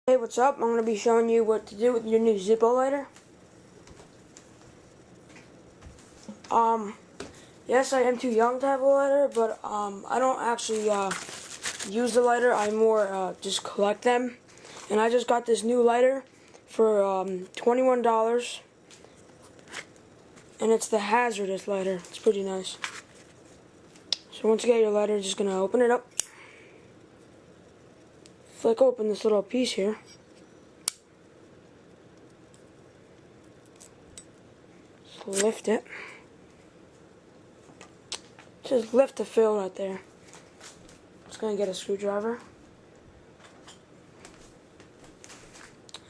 Hey, what's up? I'm going to be showing you what to do with your new Zippo lighter. Yes, I am too young to have a lighter, but I don't actually use the lighter. I more just collect them. And I just got this new lighter for $21. And it's the hazardous lighter. It's pretty nice. So once you get your lighter, just going to open it up. Flick open this little piece here. Just lift it. Just lift the fill right there. Just gonna get a screwdriver.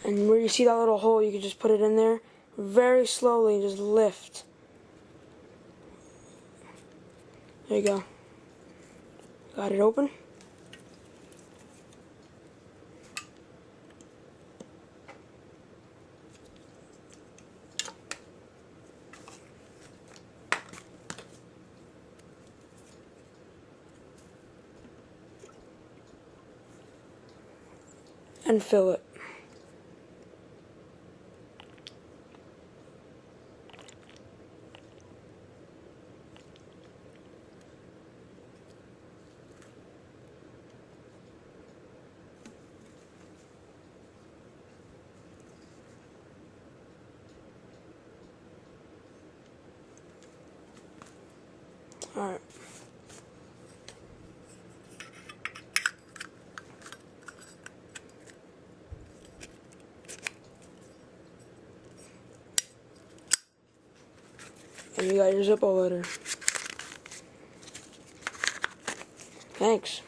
And where you see that little hole, you can just put it in there very slowly and just lift. There you go. Got it open. And fill it. Alright. And you got your Zippo lighter. Thanks.